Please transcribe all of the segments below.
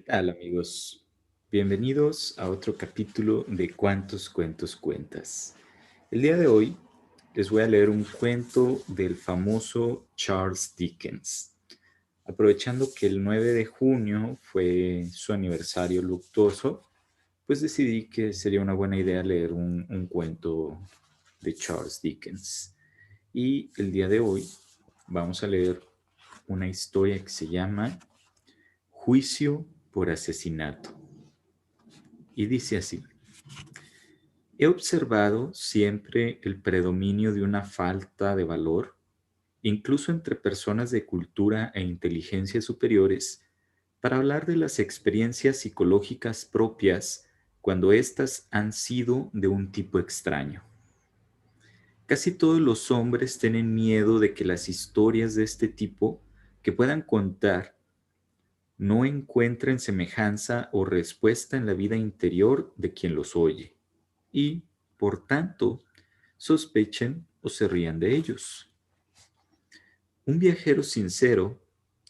Tal amigos? Bienvenidos a otro capítulo de ¿Cuántos cuentos cuentas? El día de hoy les voy a leer un cuento del famoso Charles Dickens. Aprovechando que el 9 de junio fue su aniversario luctuoso, pues decidí que sería una buena idea leer un cuento de Charles Dickens. Y el día de hoy vamos a leer una historia que se llama Juicio por asesinato. Y dice así: he observado siempre el predominio de una falta de valor, incluso entre personas de cultura e inteligencia superiores, para hablar de las experiencias psicológicas propias cuando éstas han sido de un tipo extraño. Casi todos los hombres tienen miedo de que las historias de este tipo que puedan contar no encuentren semejanza o respuesta en la vida interior de quien los oye y, por tanto, sospechen o se rían de ellos. Un viajero sincero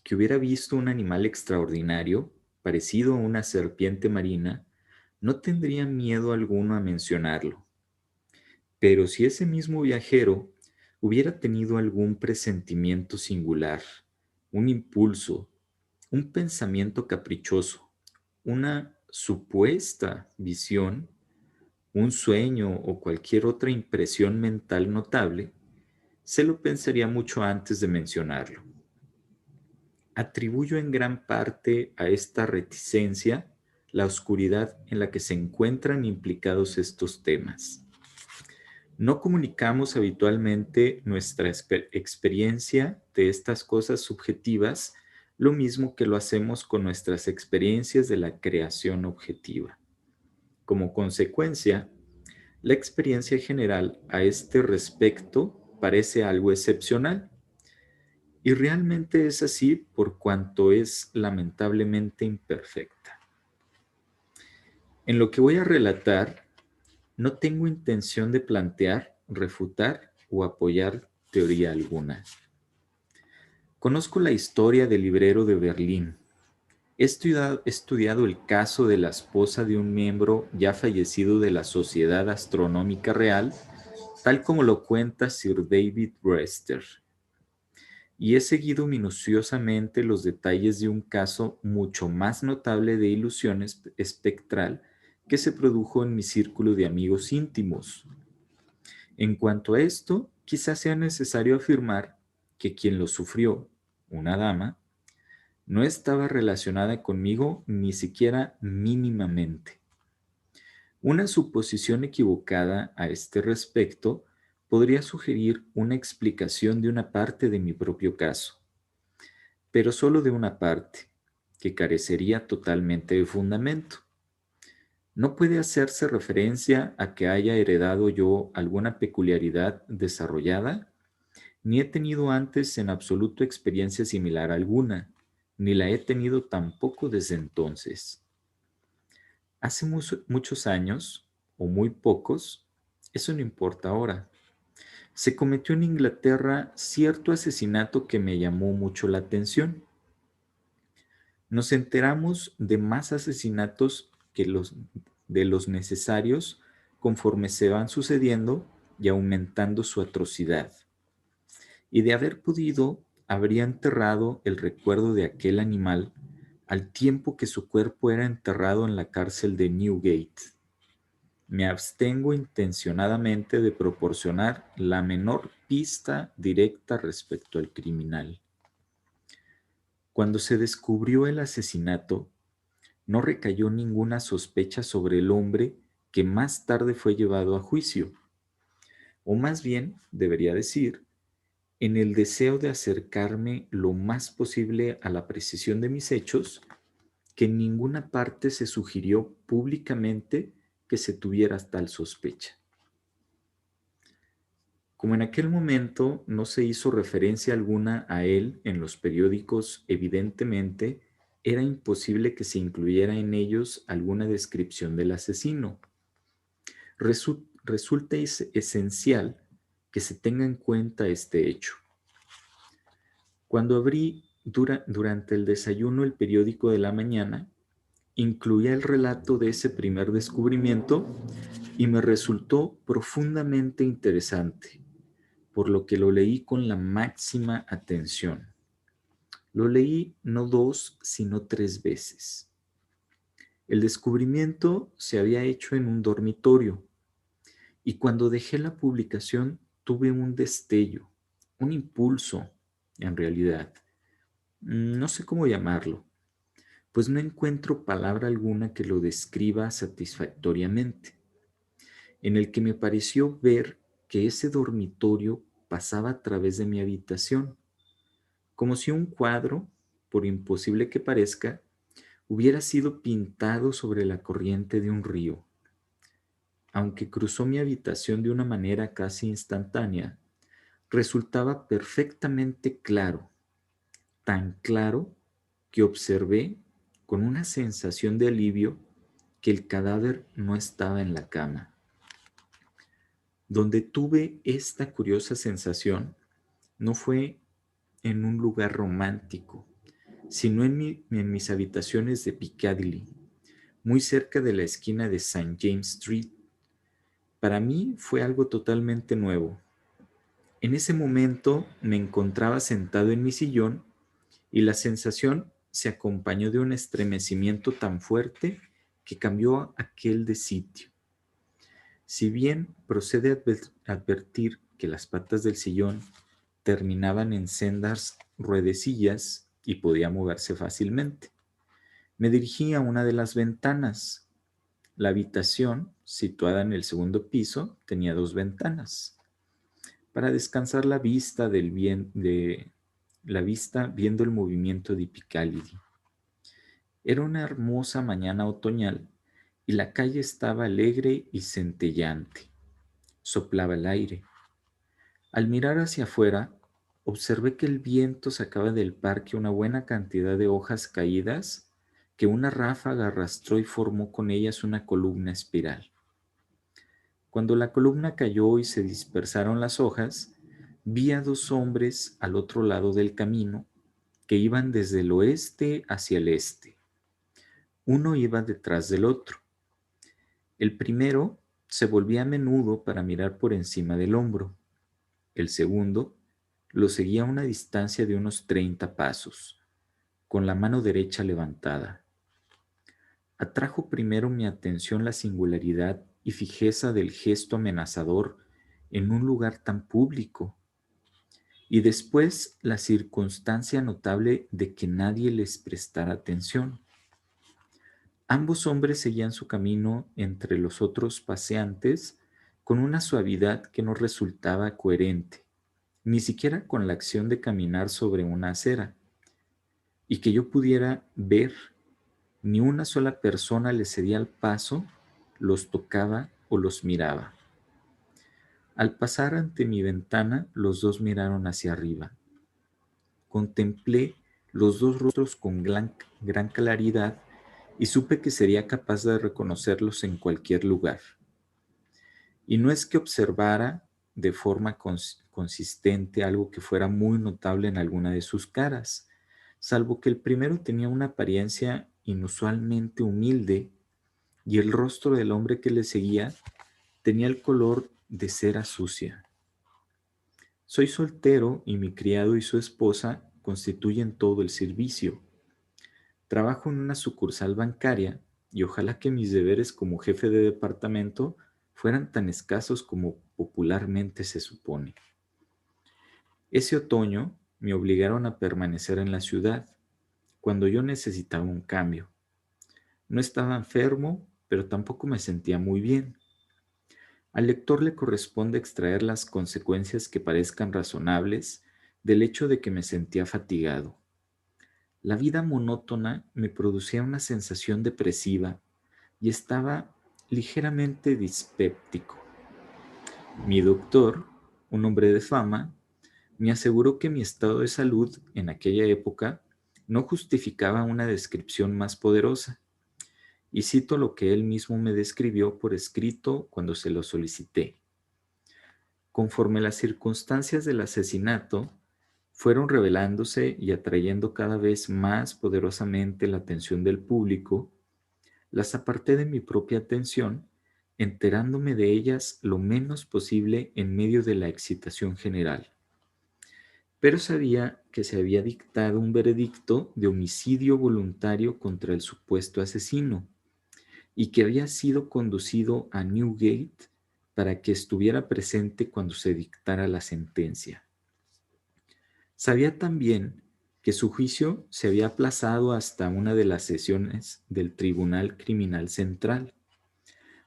que hubiera visto un animal extraordinario, parecido a una serpiente marina, no tendría miedo alguno a mencionarlo. Pero si ese mismo viajero hubiera tenido algún presentimiento singular, un impulso, un pensamiento caprichoso, una supuesta visión, un sueño o cualquier otra impresión mental notable, se lo pensaría mucho antes de mencionarlo. Atribuyo en gran parte a esta reticencia la oscuridad en la que se encuentran implicados estos temas. No comunicamos habitualmente nuestra experiencia de estas cosas subjetivas, lo mismo que lo hacemos con nuestras experiencias de la creación objetiva. Como consecuencia, la experiencia general a este respecto parece algo excepcional, y realmente es así por cuanto es lamentablemente imperfecta. En lo que voy a relatar, no tengo intención de plantear, refutar o apoyar teoría alguna. Conozco la historia del librero de Berlín. He estudiado el caso de la esposa de un miembro ya fallecido de la Sociedad Astronómica Real, tal como lo cuenta Sir David Brewster, y he seguido minuciosamente los detalles de un caso mucho más notable de ilusión espectral que se produjo en mi círculo de amigos íntimos. En cuanto a esto, quizás sea necesario afirmar que quien lo sufrió, una dama, no estaba relacionada conmigo ni siquiera mínimamente. Una suposición equivocada a este respecto podría sugerir una explicación de una parte de mi propio caso, pero solo de una parte, que carecería totalmente de fundamento. No puede hacerse referencia a que haya heredado yo alguna peculiaridad desarrollada, ni he tenido antes en absoluto experiencia similar alguna, ni la he tenido tampoco desde entonces. Hace muchos años, o muy pocos, eso no importa ahora, se cometió en Inglaterra cierto asesinato que me llamó mucho la atención. Nos enteramos de más asesinatos de los necesarios conforme se van sucediendo y aumentando su atrocidad. Y de haber podido, habría enterrado el recuerdo de aquel animal al tiempo que su cuerpo era enterrado en la cárcel de Newgate. Me abstengo intencionadamente de proporcionar la menor pista directa respecto al criminal. Cuando se descubrió el asesinato, no recayó ninguna sospecha sobre el hombre que más tarde fue llevado a juicio, o más bien, debería decir, en el deseo de acercarme lo más posible a la precisión de mis hechos, que en ninguna parte se sugirió públicamente que se tuviera tal sospecha. Como en aquel momento no se hizo referencia alguna a él en los periódicos, evidentemente era imposible que se incluyera en ellos alguna descripción del asesino. Resulta esencial que se tenga en cuenta este hecho. Cuando abrí durante el desayuno el periódico de la mañana, incluía el relato de ese primer descubrimiento y me resultó profundamente interesante, por lo que lo leí con la máxima atención. Lo leí no 2, sino 3 veces. El descubrimiento se había hecho en un dormitorio y cuando dejé la publicación tuve un destello, un impulso, en realidad. No sé cómo llamarlo, pues no encuentro palabra alguna que lo describa satisfactoriamente, en el que me pareció ver que ese dormitorio pasaba a través de mi habitación, como si un cuadro, por imposible que parezca, hubiera sido pintado sobre la corriente de un río. Aunque cruzó mi habitación de una manera casi instantánea, resultaba perfectamente claro, tan claro que observé con una sensación de alivio que el cadáver no estaba en la cama. Donde tuve esta curiosa sensación no fue en un lugar romántico, sino en mis habitaciones de Piccadilly, muy cerca de la esquina de St. James Street. Para mí fue algo totalmente nuevo. En ese momento me encontraba sentado en mi sillón y la sensación se acompañó de un estremecimiento tan fuerte que cambió aquel de sitio. Si bien procede advertir que las patas del sillón terminaban en sendas ruedecillas y podía moverse fácilmente, me dirigí a una de las ventanas. La habitación, situada en el segundo piso, tenía 2 ventanas para descansar la vista viendo el movimiento de Piccadilly. Era una hermosa mañana otoñal y la calle estaba alegre y centelleante. Soplaba el aire. Al mirar hacia afuera, observé que el viento sacaba del parque una buena cantidad de hojas caídas que una ráfaga arrastró y formó con ellas una columna espiral. Cuando la columna cayó y se dispersaron las hojas, vi a 2 hombres al otro lado del camino que iban desde el oeste hacia el este. Uno iba detrás del otro. El primero se volvía a menudo para mirar por encima del hombro. El segundo lo seguía a una distancia de unos 30 pasos, con la mano derecha levantada. Atrajo primero mi atención la singularidad y fijeza del gesto amenazador en un lugar tan público, y después la circunstancia notable de que nadie les prestara atención. Ambos hombres seguían su camino entre los otros paseantes con una suavidad que no resultaba coherente, ni siquiera con la acción de caminar sobre una acera, y que yo pudiera ver. Ni una sola persona les cedía el paso, los tocaba o los miraba. Al pasar ante mi ventana, los 2 miraron hacia arriba. Contemplé los 2 rostros con gran claridad y supe que sería capaz de reconocerlos en cualquier lugar. Y no es que observara de forma consistente algo que fuera muy notable en alguna de sus caras, salvo que el primero tenía una apariencia inusualmente humilde y el rostro del hombre que le seguía tenía el color de cera sucia. Soy soltero y mi criado y su esposa constituyen todo el servicio. Trabajo en una sucursal bancaria y ojalá que mis deberes como jefe de departamento fueran tan escasos como popularmente se supone. Ese otoño me obligaron a permanecer en la ciudad cuando yo necesitaba un cambio. No estaba enfermo, pero tampoco me sentía muy bien. Al lector le corresponde extraer las consecuencias que parezcan razonables del hecho de que me sentía fatigado. La vida monótona me producía una sensación depresiva y estaba ligeramente dispéptico. Mi doctor, un hombre de fama, me aseguró que mi estado de salud en aquella época no justificaba una descripción más poderosa, y cito lo que él mismo me describió por escrito cuando se lo solicité. Conforme las circunstancias del asesinato fueron revelándose y atrayendo cada vez más poderosamente la atención del público, Las aparté de mi propia atención, enterándome de ellas lo menos posible en medio de la excitación general. Pero sabía que se había dictado un veredicto de homicidio voluntario contra el supuesto asesino y que había sido conducido a Newgate para que estuviera presente cuando se dictara la sentencia. Sabía también que su juicio se había aplazado hasta una de las sesiones del Tribunal Criminal Central,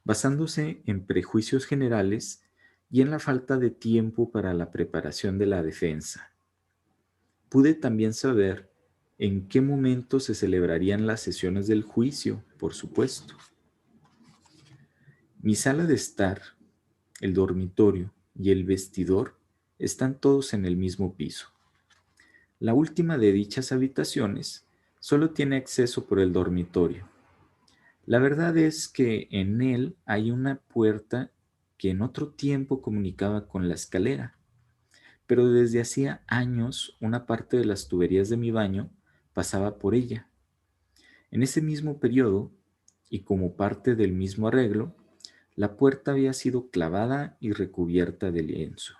basándose en prejuicios generales y en la falta de tiempo para la preparación de la defensa. Pude también saber en qué momento se celebrarían las sesiones del juicio, por supuesto. Mi sala de estar, el dormitorio y el vestidor están todos en el mismo piso. La última de dichas habitaciones solo tiene acceso por el dormitorio. La verdad es que en él hay una puerta que en otro tiempo comunicaba con la escalera, pero desde hacía años una parte de las tuberías de mi baño pasaba por ella. En ese mismo periodo, y como parte del mismo arreglo, la puerta había sido clavada y recubierta de lienzo.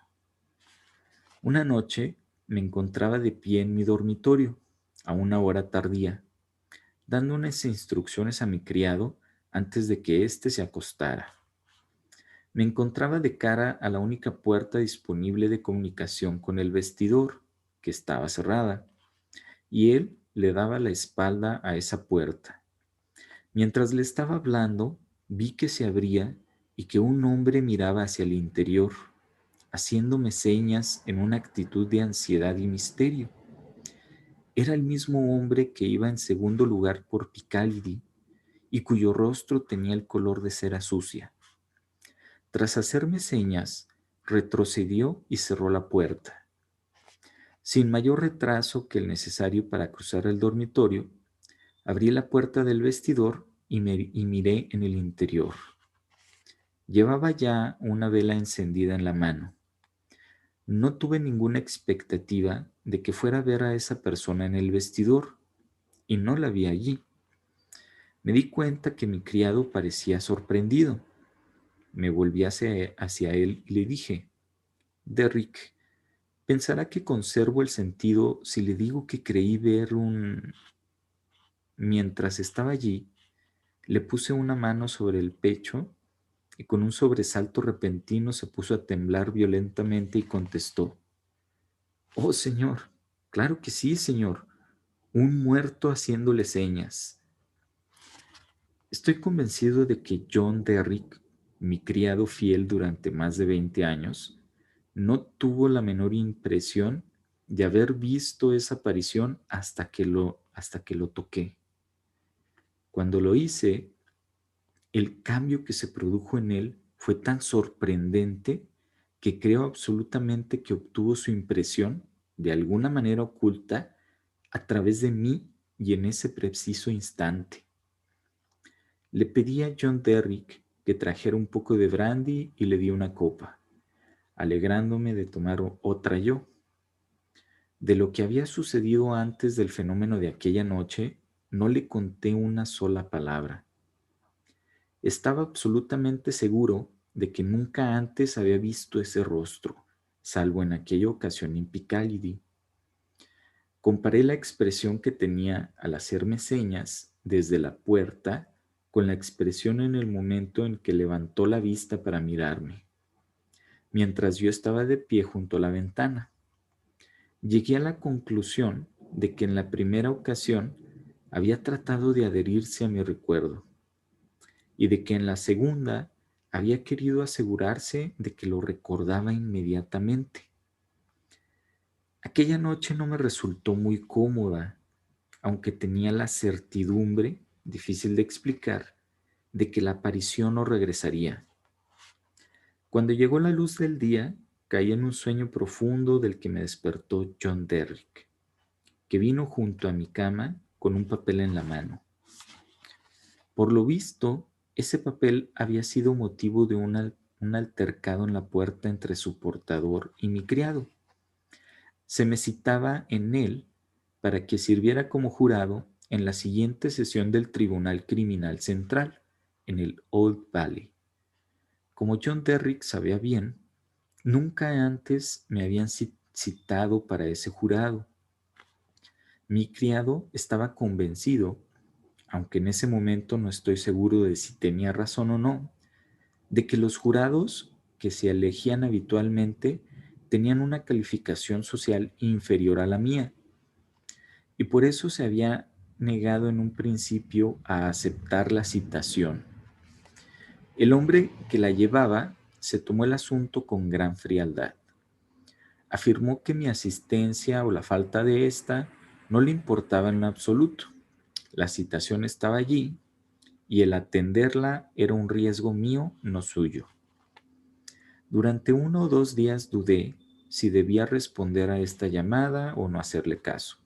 Una noche me encontraba de pie en mi dormitorio, a una hora tardía, dando unas instrucciones a mi criado antes de que éste se acostara. Me encontraba de cara a la única puerta disponible de comunicación con el vestidor, que estaba cerrada, y él le daba la espalda a esa puerta. Mientras le estaba hablando, vi que se abría y que un hombre miraba hacia el interior, haciéndome señas en una actitud de ansiedad y misterio. Era el mismo hombre que iba en segundo lugar por Piccadilly y cuyo rostro tenía el color de cera sucia. Tras hacerme señas, retrocedió y cerró la puerta. Sin mayor retraso que el necesario para cruzar el dormitorio, abrí la puerta del vestidor y miré en el interior. Llevaba ya una vela encendida en la mano. No tuve ninguna expectativa de que fuera a ver a esa persona en el vestidor, y no la vi allí. Me di cuenta que mi criado parecía sorprendido. Me volví hacia él y le dije: Derrick, pensará que conservo el sentido si le digo que creí ver un... Mientras estaba allí, le puse una mano sobre el pecho y con un sobresalto repentino se puso a temblar violentamente y contestó: Oh, señor, claro que sí, señor, un muerto haciéndole señas. Estoy convencido de que John Derrick, mi criado fiel durante más de 20 años, no tuvo la menor impresión de haber visto esa aparición hasta que lo toqué. Cuando lo hice, el cambio que se produjo en él fue tan sorprendente que creo absolutamente que obtuvo su impresión, de alguna manera oculta, a través de mí y en ese preciso instante. Le pedí a John Derrick que trajera un poco de brandy y le di una copa, alegrándome de tomar otra yo. De lo que había sucedido antes del fenómeno de aquella noche, no le conté una sola palabra. Estaba absolutamente seguro de que nunca antes había visto ese rostro, salvo en aquella ocasión en Piccadilly. Comparé la expresión que tenía al hacerme señas desde la puerta con la expresión en el momento en que levantó la vista para mirarme, mientras yo estaba de pie junto a la ventana. Llegué a la conclusión de que en la primera ocasión había tratado de adherirse a mi recuerdo y de que en la segunda había querido asegurarse de que lo recordaba inmediatamente. Aquella noche no me resultó muy cómoda, aunque tenía la certidumbre, difícil de explicar, de que la aparición no regresaría. Cuando llegó la luz del día, caí en un sueño profundo del que me despertó John Derrick, que vino junto a mi cama con un papel en la mano. Por lo visto, ese papel había sido motivo de un altercado en la puerta entre su portador y mi criado. Se me citaba en él para que sirviera como jurado en la siguiente sesión del Tribunal Criminal Central, en el Old Valley. Como John Derrick sabía bien, nunca antes me habían citado para ese jurado. Mi criado estaba convencido, aunque en ese momento no estoy seguro de si tenía razón o no, de que los jurados que se elegían habitualmente tenían una calificación social inferior a la mía, y por eso se había negado en un principio a aceptar la citación. El hombre que la llevaba se tomó el asunto con gran frialdad. Afirmó que mi asistencia o la falta de esta no le importaba en absoluto. La citación estaba allí y el atenderla era un riesgo mío, no suyo. Durante 1 o 2 días dudé si debía responder a esta llamada o no hacerle caso.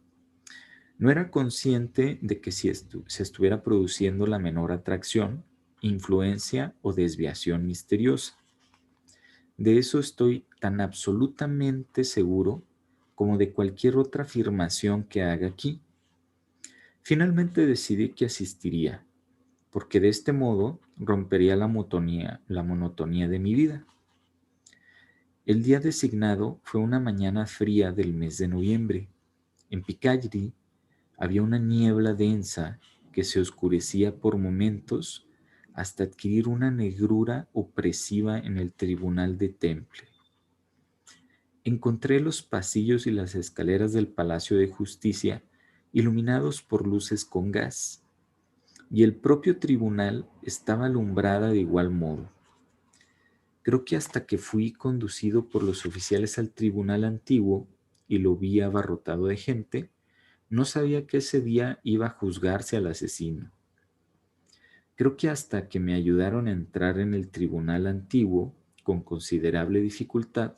No era consciente de que si se estuviera produciendo la menor atracción, influencia o desviación misteriosa. De eso estoy tan absolutamente seguro como de cualquier otra afirmación que haga aquí. Finalmente decidí que asistiría, porque de este modo rompería la monotonía de mi vida. El día designado fue una mañana fría del mes de noviembre. En Piccadilly había una niebla densa que se oscurecía por momentos hasta adquirir una negrura opresiva en el tribunal de Temple. Encontré los pasillos y las escaleras del Palacio de Justicia iluminados por luces con gas, y el propio tribunal estaba alumbrada de igual modo. Creo que hasta que fui conducido por los oficiales al tribunal antiguo y lo vi abarrotado de gente, no sabía que ese día iba a juzgarse al asesino. Creo que hasta que me ayudaron a entrar en el tribunal antiguo con considerable dificultad,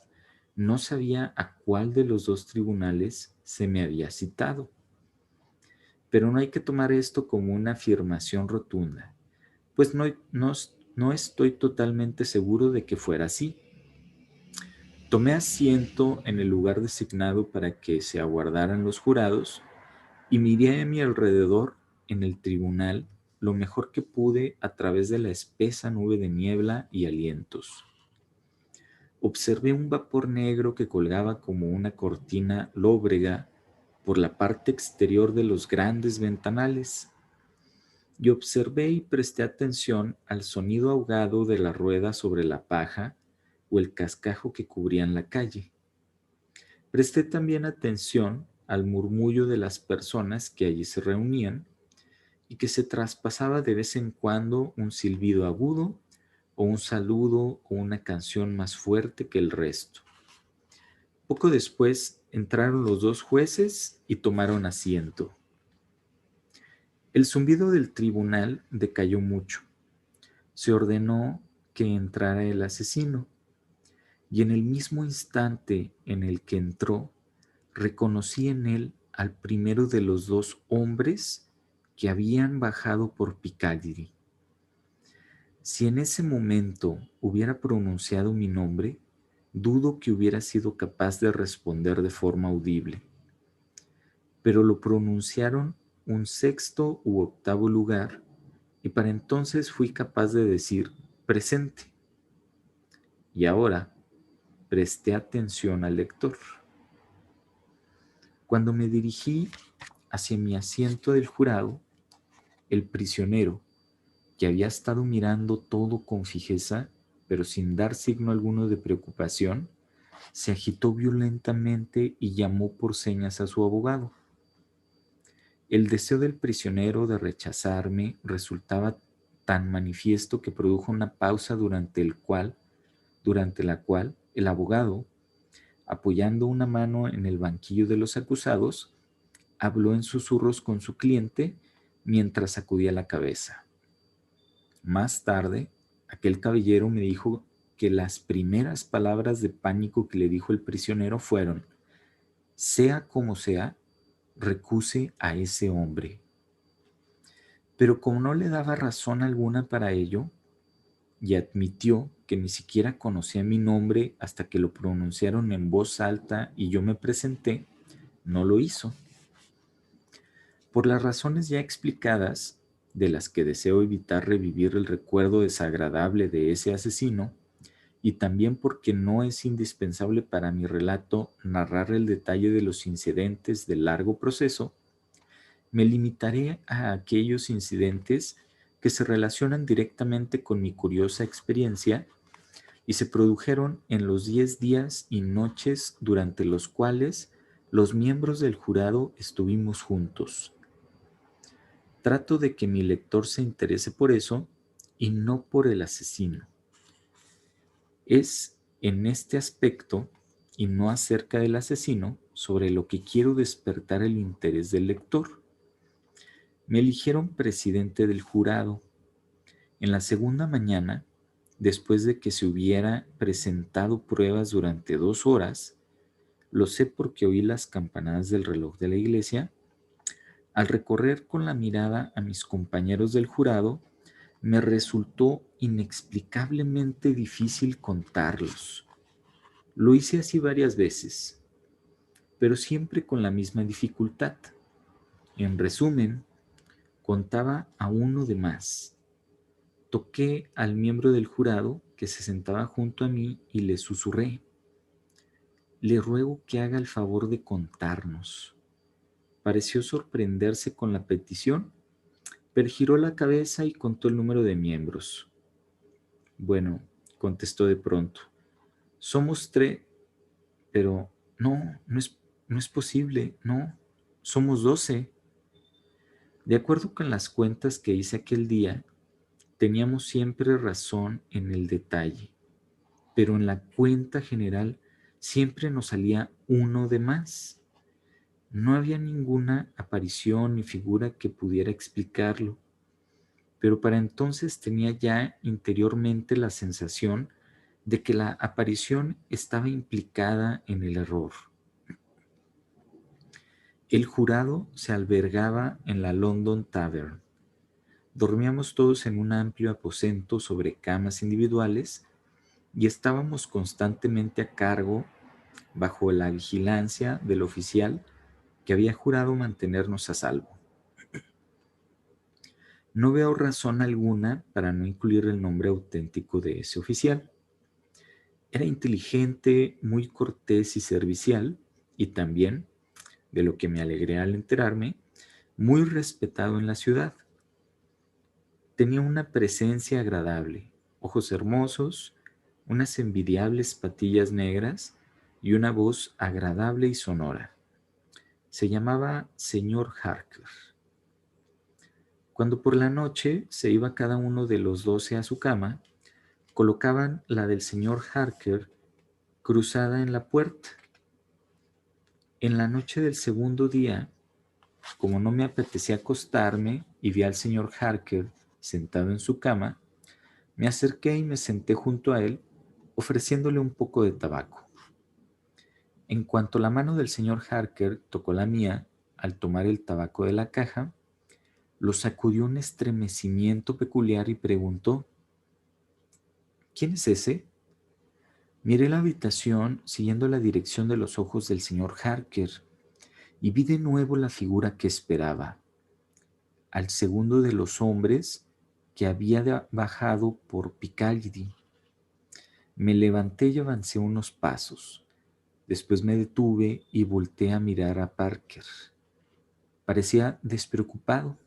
no sabía a cuál de los dos tribunales se me había citado. Pero no hay que tomar esto como una afirmación rotunda, pues no estoy totalmente seguro de que fuera así. Tomé asiento en el lugar designado para que se aguardaran los jurados y miré a mi alrededor en el tribunal lo mejor que pude a través de la espesa nube de niebla y alientos. Observé un vapor negro que colgaba como una cortina lóbrega por la parte exterior de los grandes ventanales, y observé y presté atención al sonido ahogado de la rueda sobre la paja o el cascajo que cubrían la calle. Presté también atención al murmullo de las personas que allí se reunían y que se traspasaba de vez en cuando un silbido agudo o un saludo o una canción más fuerte que el resto. Poco después entraron los dos jueces y tomaron asiento. El zumbido del tribunal decayó mucho. Se ordenó que entrara el asesino, y en el mismo instante en el que entró, reconocí en él al primero de los dos hombres que habían bajado por Piccadilly. Si en ese momento hubiera pronunciado mi nombre, dudo que hubiera sido capaz de responder de forma audible, pero lo pronunciaron un sexto u octavo lugar, y para entonces fui capaz de decir presente. Y ahora presté atención al lector. Cuando me dirigí hacia mi asiento del jurado, el prisionero, que había estado mirando todo con fijeza, pero sin dar signo alguno de preocupación, se agitó violentamente y llamó por señas a su abogado. El deseo del prisionero de rechazarme resultaba tan manifiesto que produjo una pausa durante la cual el abogado, apoyando una mano en el banquillo de los acusados, habló en susurros con su cliente mientras sacudía la cabeza. Más tarde, aquel caballero me dijo que las primeras palabras de pánico que le dijo el prisionero fueron: sea como sea, recuse a ese hombre. Pero como no le daba razón alguna para ello, y admitió que ni siquiera conocía mi nombre hasta que lo pronunciaron en voz alta y yo me presenté, no lo hizo. Por las razones ya explicadas, de las que deseo evitar revivir el recuerdo desagradable de ese asesino, y también porque no es indispensable para mi relato narrar el detalle de los incidentes del largo proceso, me limitaré a aquellos incidentes que se relacionan directamente con mi curiosa experiencia y se produjeron en los 10 días y noches durante los cuales los miembros del jurado estuvimos juntos. Trato de que mi lector se interese por eso y no por el asesino. Es en este aspecto y no acerca del asesino sobre lo que quiero despertar el interés del lector. Me eligieron presidente del jurado. En la segunda mañana, después de que se hubiera presentado pruebas durante 2 horas, lo sé porque oí las campanadas del reloj de la iglesia, al recorrer con la mirada a mis compañeros del jurado, me resultó inexplicablemente difícil contarlos. Lo hice así varias veces, pero siempre con la misma dificultad. En resumen, contaba a uno de más. Toqué al miembro del jurado que se sentaba junto a mí y le susurré: le ruego que haga el favor de contarnos. Pareció sorprenderse con la petición, pero giró la cabeza y contó el número de miembros. Bueno, contestó de pronto, somos 3, pero no es posible, no, somos 12. De acuerdo con las cuentas que hice aquel día, teníamos siempre razón en el detalle, pero en la cuenta general siempre nos salía uno de más. No había ninguna aparición ni figura que pudiera explicarlo, pero para entonces tenía ya interiormente la sensación de que la aparición estaba implicada en el error. El jurado se albergaba en la London Tavern. Dormíamos todos en un amplio aposento sobre camas individuales y estábamos constantemente a cargo, bajo la vigilancia del oficial que había jurado mantenernos a salvo. No veo razón alguna para no incluir el nombre auténtico de ese oficial. Era inteligente, muy cortés y servicial, y también, de lo que me alegré al enterarme, muy respetado en la ciudad. Tenía una presencia agradable, ojos hermosos, unas envidiables patillas negras y una voz agradable y sonora. Se llamaba señor Harker. Cuando por la noche se iba cada uno de los 12 a su cama, colocaban la del señor Harker cruzada en la puerta. En la noche del segundo día, como no me apetecía acostarme y vi al señor Harker sentado en su cama, me acerqué y me senté junto a él, ofreciéndole un poco de tabaco. En cuanto la mano del señor Harker tocó la mía, al tomar el tabaco de la caja, lo sacudió un estremecimiento peculiar y preguntó: ¿quién es ese? Miré la habitación siguiendo la dirección de los ojos del señor Harker y vi de nuevo la figura que esperaba, al segundo de los hombres que había bajado por Piccadilly. Me levanté y avancé unos pasos. Después me detuve y volteé a mirar a Parker. Parecía despreocupado.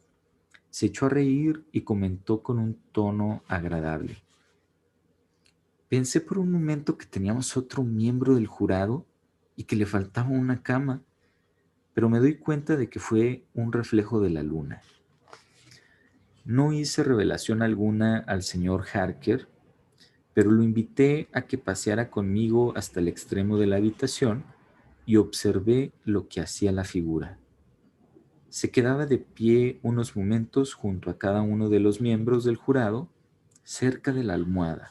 Se echó a reír y comentó con un tono agradable: pensé por un momento que teníamos otro miembro del jurado y que le faltaba una cama, pero me doy cuenta de que fue un reflejo de la luna. No hice revelación alguna al señor Harker, pero lo invité a que paseara conmigo hasta el extremo de la habitación y observé lo que hacía la figura. Se quedaba de pie unos momentos junto a cada uno de los miembros del jurado, cerca de la almohada.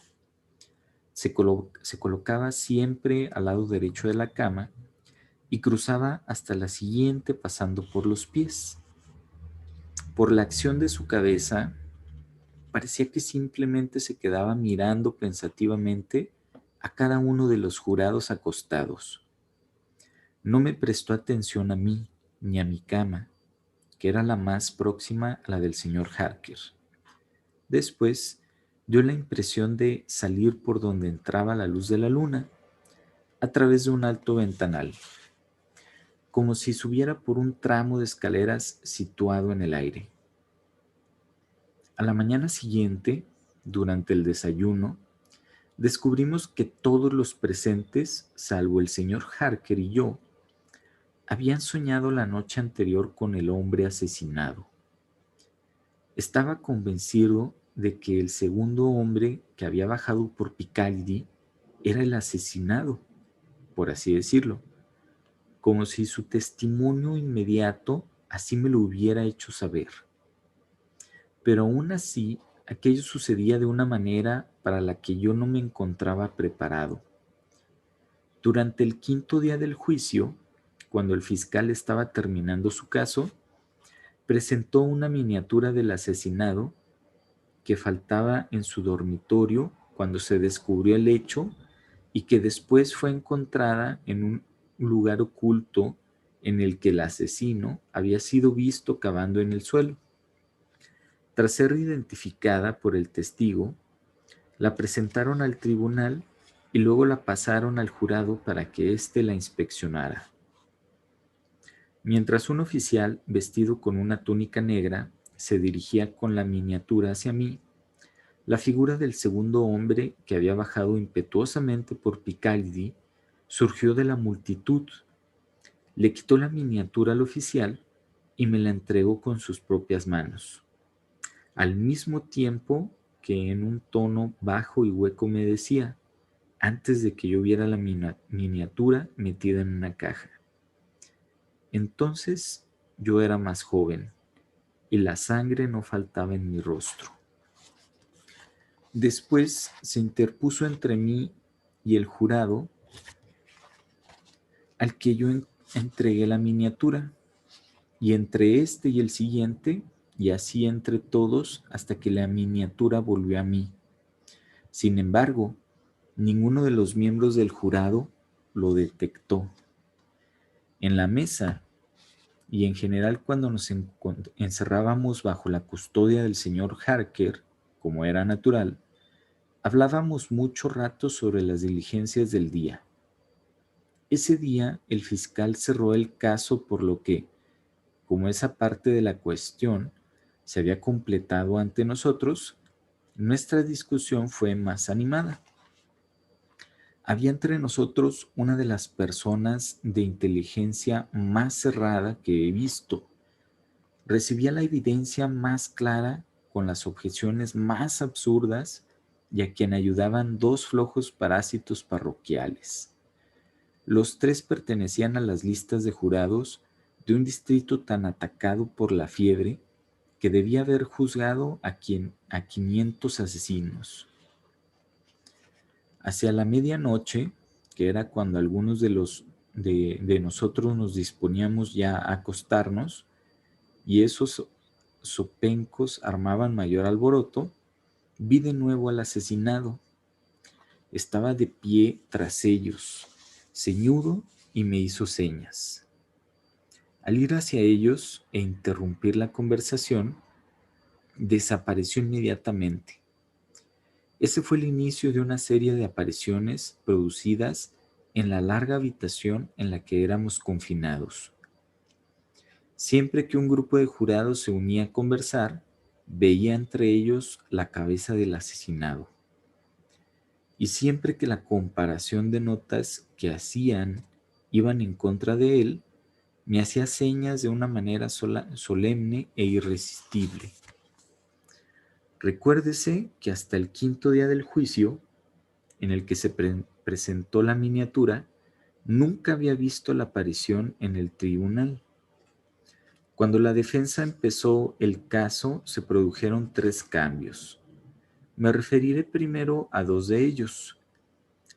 Se colocaba siempre al lado derecho de la cama y cruzaba hasta la siguiente pasando por los pies. Por la acción de su cabeza, parecía que simplemente se quedaba mirando pensativamente a cada uno de los jurados acostados. No me prestó atención a mí ni a mi cama, que era la más próxima a la del señor Harker. Después dio la impresión de salir por donde entraba la luz de la luna, a través de un alto ventanal, como si subiera por un tramo de escaleras situado en el aire. A la mañana siguiente, durante el desayuno, descubrimos que todos los presentes, salvo el señor Harker y yo, habían soñado la noche anterior con el hombre asesinado. Estaba convencido de que el segundo hombre que había bajado por Picardy era el asesinado, por así decirlo, como si su testimonio inmediato así me lo hubiera hecho saber. Pero aún así, aquello sucedía de una manera para la que yo no me encontraba preparado. Durante el quinto día del juicio, cuando el fiscal estaba terminando su caso, presentó una miniatura del asesinado que faltaba en su dormitorio cuando se descubrió el hecho y que después fue encontrada en un lugar oculto en el que el asesino había sido visto cavando en el suelo. Tras ser identificada por el testigo, la presentaron al tribunal y luego la pasaron al jurado para que éste la inspeccionara. Mientras un oficial vestido con una túnica negra se dirigía con la miniatura hacia mí, la figura del segundo hombre que había bajado impetuosamente por Picardy surgió de la multitud, le quitó la miniatura al oficial y me la entregó con sus propias manos, al mismo tiempo que en un tono bajo y hueco me decía, antes de que yo viera la miniatura metida en una caja. Entonces yo era más joven y la sangre no faltaba en mi rostro. Después se interpuso entre mí y el jurado al que yo entregué la miniatura, y entre este y el siguiente, y así entre todos hasta que la miniatura volvió a mí. Sin embargo, ninguno de los miembros del jurado lo detectó. En la mesa, y en general cuando nos encerrábamos bajo la custodia del señor Harker, como era natural, hablábamos mucho rato sobre las diligencias del día. Ese día el fiscal cerró el caso, por lo que, como esa parte de la cuestión se había completado ante nosotros, nuestra discusión fue más animada. Había entre nosotros una de las personas de inteligencia más cerrada que he visto. Recibía la evidencia más clara con las objeciones más absurdas y a quien ayudaban dos flojos parásitos parroquiales. Los tres pertenecían a las listas de jurados de un distrito tan atacado por la fiebre que debía haber juzgado a 500 asesinos. Hacia la medianoche, que era cuando algunos de nosotros nos disponíamos ya a acostarnos, y esos zopencos armaban mayor alboroto, vi de nuevo al asesinado. Estaba de pie tras ellos, ceñudo, y me hizo señas. Al ir hacia ellos e interrumpir la conversación, desapareció inmediatamente. Ese fue el inicio de una serie de apariciones producidas en la larga habitación en la que éramos confinados. Siempre que un grupo de jurados se unía a conversar, veía entre ellos la cabeza del asesinado. Y siempre que la comparación de notas que hacían iban en contra de él, me hacía señas de una manera solemne e irresistible. Recuérdese que hasta el quinto día del juicio, en el que se presentó la miniatura, nunca había visto la aparición en el tribunal. Cuando la defensa empezó el caso, se produjeron 3 cambios. Me referiré primero a 2 de ellos.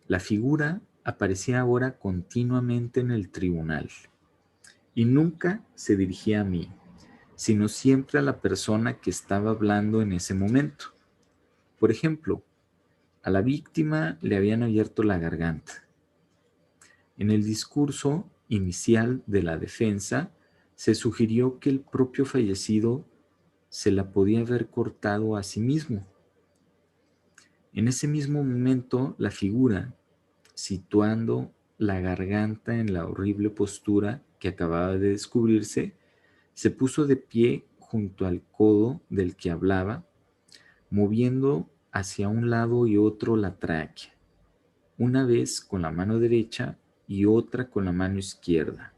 La figura aparecía ahora continuamente en el tribunal y nunca se dirigía a mí, sino siempre a la persona que estaba hablando en ese momento. Por ejemplo, a la víctima le habían abierto la garganta. En el discurso inicial de la defensa Se sugirió que el propio fallecido se la podía haber cortado a sí mismo. En ese mismo momento, la figura, situando la garganta en la horrible postura que acababa de descubrirse, se puso de pie junto al codo del que hablaba, moviendo hacia un lado y otro la tráquea, una vez con la mano derecha y otra con la mano izquierda,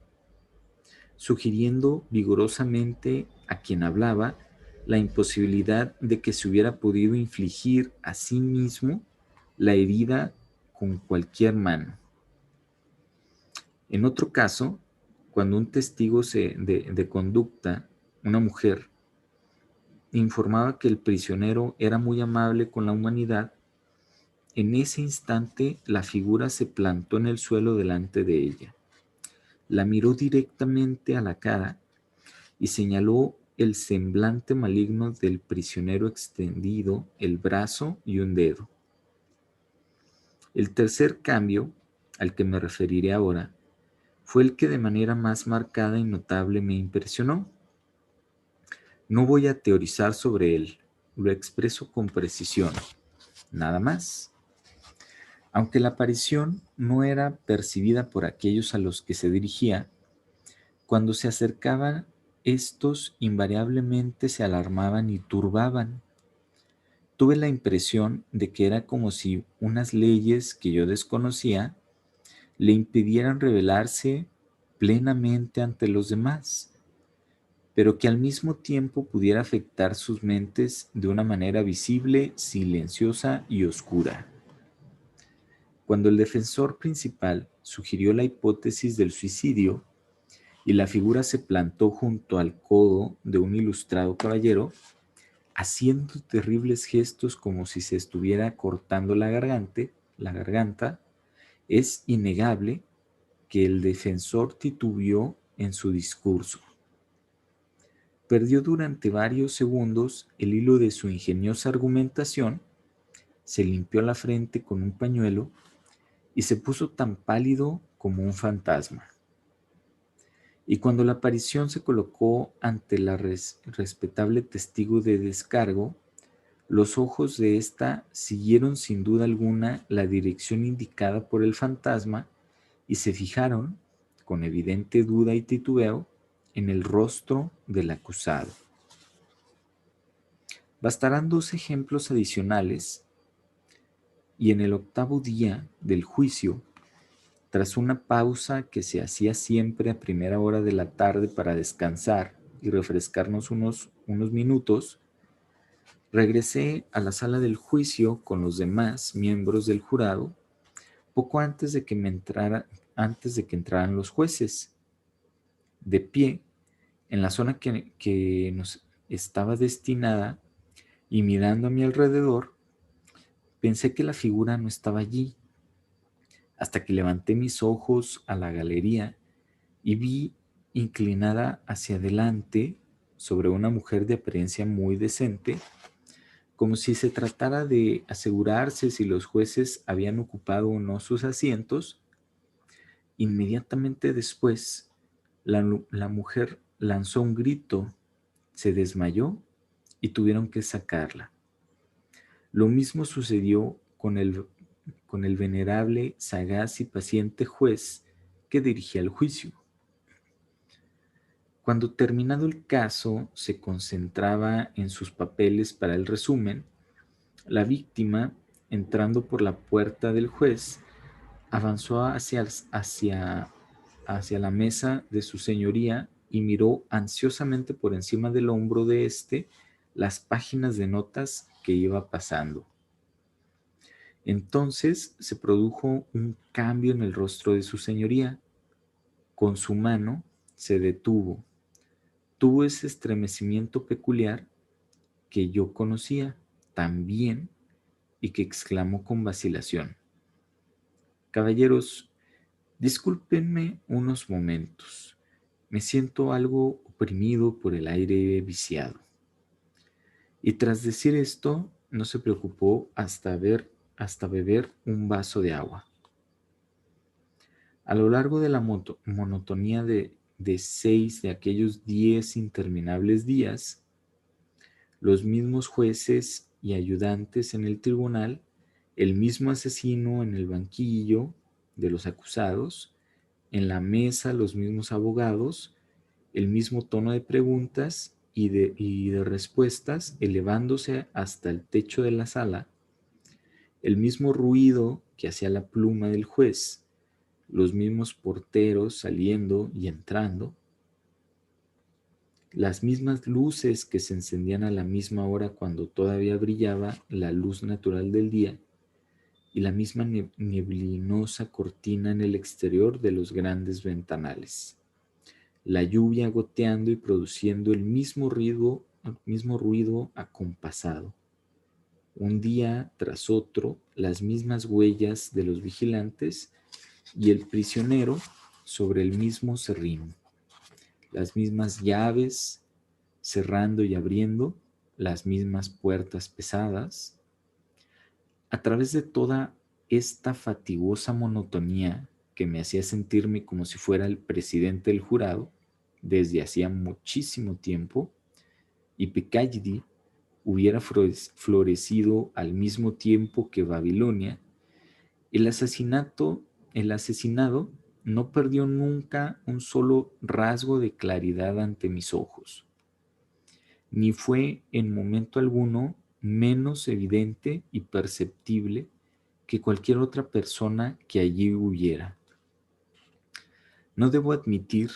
sugiriendo vigorosamente a quien hablaba la imposibilidad de que se hubiera podido infligir a sí mismo la herida con cualquier mano. En otro caso, cuando un testigo de conducta, una mujer, informaba que el prisionero era muy amable con la humanidad, en ese instante la figura se plantó en el suelo delante de ella, la miró directamente a la cara y señaló el semblante maligno del prisionero extendido, el brazo y un dedo. El tercer cambio, al que me referiré ahora, fue el que de manera más marcada y notable me impresionó. No voy a teorizar sobre él, lo expreso con precisión, nada más. Aunque la aparición no era percibida por aquellos a los que se dirigía, cuando se acercaban, estos invariablemente se alarmaban y turbaban. Tuve la impresión de que era como si unas leyes que yo desconocía le impidieran revelarse plenamente ante los demás, pero que al mismo tiempo pudiera afectar sus mentes de una manera visible, silenciosa y oscura. Cuando el defensor principal sugirió la hipótesis del suicidio y la figura se plantó junto al codo de un ilustrado caballero, haciendo terribles gestos como si se estuviera cortando la garganta, es innegable que el defensor titubeó en su discurso. Perdió durante varios segundos el hilo de su ingeniosa argumentación, se limpió la frente con un pañuelo y se puso tan pálido como un fantasma. Y cuando la aparición se colocó ante la respetable testigo de descargo, los ojos de ésta siguieron sin duda alguna la dirección indicada por el fantasma y se fijaron, con evidente duda y titubeo, en el rostro del acusado. Bastarán 2 ejemplos adicionales y en el 8º día del juicio, tras una pausa que se hacía siempre a primera hora de la tarde para descansar y refrescarnos unos minutos, regresé a la sala del juicio con los demás miembros del jurado poco antes de que entraran los jueces. De pie, en la zona que nos estaba destinada y mirando a mi alrededor, pensé que la figura no estaba allí, hasta que levanté mis ojos a la galería y vi inclinada hacia adelante sobre una mujer de apariencia muy decente, como si se tratara de asegurarse si los jueces habían ocupado o no sus asientos. Inmediatamente después, la mujer lanzó un grito, se desmayó y tuvieron que sacarla. Lo mismo sucedió con el venerable, sagaz y paciente juez que dirigía el juicio. Cuando terminado el caso se concentraba en sus papeles para el resumen, la víctima, entrando por la puerta del juez, avanzó hacia la mesa de su señoría y miró ansiosamente por encima del hombro de éste las páginas de notas que iba pasando. Entonces se produjo un cambio en el rostro de su señoría. Con su mano se detuvo. Tuvo ese estremecimiento peculiar que yo conocía tan bien y que exclamó con vacilación: Caballeros, discúlpenme unos momentos. Me siento algo oprimido por el aire viciado. Y tras decir esto, no se preocupó hasta beber un vaso de agua. A lo largo de la monotonía de 6 de aquellos 10 interminables días, los mismos jueces y ayudantes en el tribunal, el mismo asesino en el banquillo de los acusados, en la mesa los mismos abogados, el mismo tono de preguntas y de respuestas elevándose hasta el techo de la sala, el mismo ruido que hacía la pluma del juez, los mismos porteros saliendo y entrando, las mismas luces que se encendían a la misma hora cuando todavía brillaba la luz natural del día, y la misma neblinosa cortina en el exterior de los grandes ventanales. La lluvia goteando y produciendo el mismo ruido acompasado. Un día tras otro, las mismas huellas de los vigilantes y el prisionero sobre el mismo serrín. Las mismas llaves cerrando y abriendo, las mismas puertas pesadas. A través de toda esta fatigosa monotonía que me hacía sentirme como si fuera el presidente del jurado desde hacía muchísimo tiempo, y Pekayidi hubiera florecido al mismo tiempo que Babilonia, el asesinato, el asesinado no perdió nunca un solo rasgo de claridad ante mis ojos, ni fue en momento alguno menos evidente y perceptible que cualquier otra persona que allí hubiera. No debo admitir,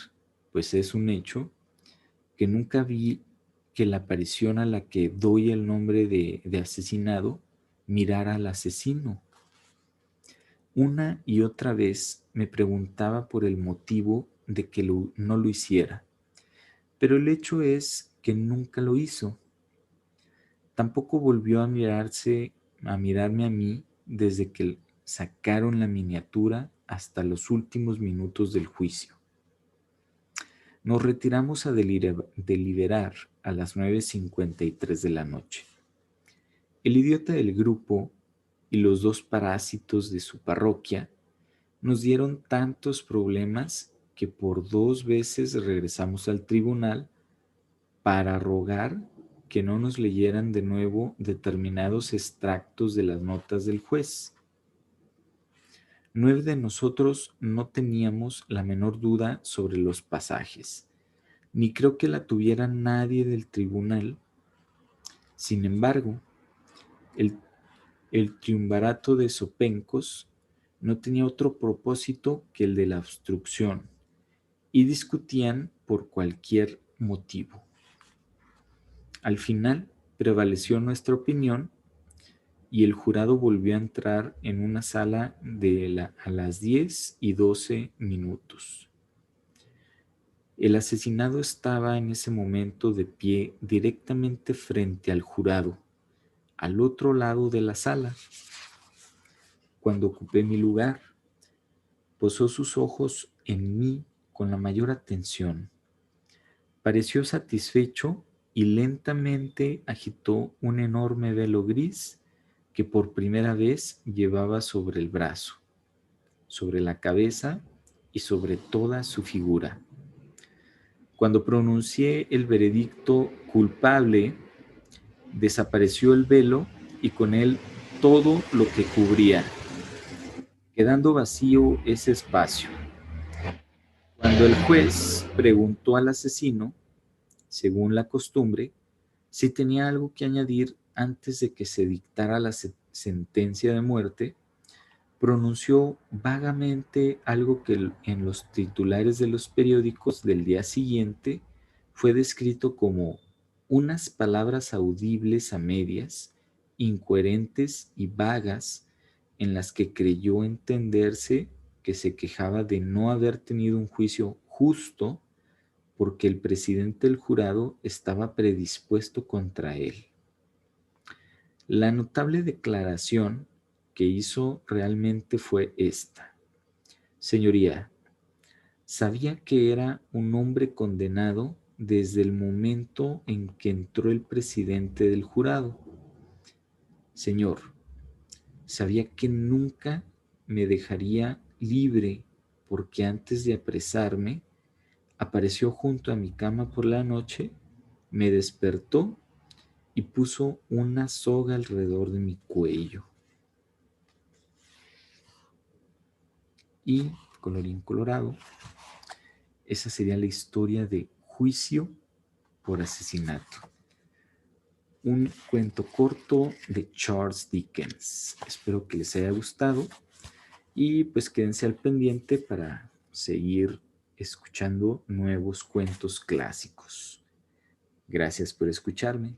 pues es un hecho, que nunca vi que la aparición a la que doy el nombre de asesinado mirara al asesino. Una y otra vez me preguntaba por el motivo de que no lo hiciera, pero el hecho es que nunca lo hizo. Tampoco volvió a mirarme a mí desde que sacaron la miniatura hasta los últimos minutos del juicio. Nos retiramos a deliberar a las 9:53 de la noche. El idiota del grupo y los dos parásitos de su parroquia nos dieron tantos problemas que por 2 veces regresamos al tribunal para rogar que no nos leyeran de nuevo determinados extractos de las notas del juez. 9 de nosotros no teníamos la menor duda sobre los pasajes, ni creo que la tuviera nadie del tribunal. Sin embargo, el, el triunvirato de zopencos no tenía otro propósito que el de la obstrucción, y discutían por cualquier motivo. Al final prevaleció nuestra opinión y el jurado volvió a entrar en una sala a las 10:12. El asesinado estaba en ese momento de pie directamente frente al jurado, al otro lado de la sala. Cuando ocupé mi lugar, posó sus ojos en mí con la mayor atención. Pareció satisfecho y lentamente agitó un enorme velo gris que por primera vez llevaba sobre el brazo, sobre la cabeza y sobre toda su figura. Cuando pronuncié el veredicto culpable, desapareció el velo y con él todo lo que cubría, quedando vacío ese espacio. Cuando el juez preguntó al asesino, según la costumbre, si tenía algo que añadir antes de que se dictara la sentencia de muerte, pronunció vagamente algo que en los titulares de los periódicos del día siguiente fue descrito como unas palabras audibles a medias, incoherentes y vagas, en las que creyó entenderse que se quejaba de no haber tenido un juicio justo porque el presidente del jurado estaba predispuesto contra él. La notable declaración que hizo realmente fue esta: Señoría, sabía que era un hombre condenado desde el momento en que entró el presidente del jurado. Señor, sabía que nunca me dejaría libre porque antes de apresarme Apareció junto a mi cama por la noche, me despertó y puso una soga alrededor de mi cuello. Y, colorín colorado, esa sería la historia de Juicio por Asesinato. Un cuento corto de Charles Dickens. Espero que les haya gustado y pues quédense al pendiente para seguir escuchando nuevos cuentos clásicos. Gracias por escucharme.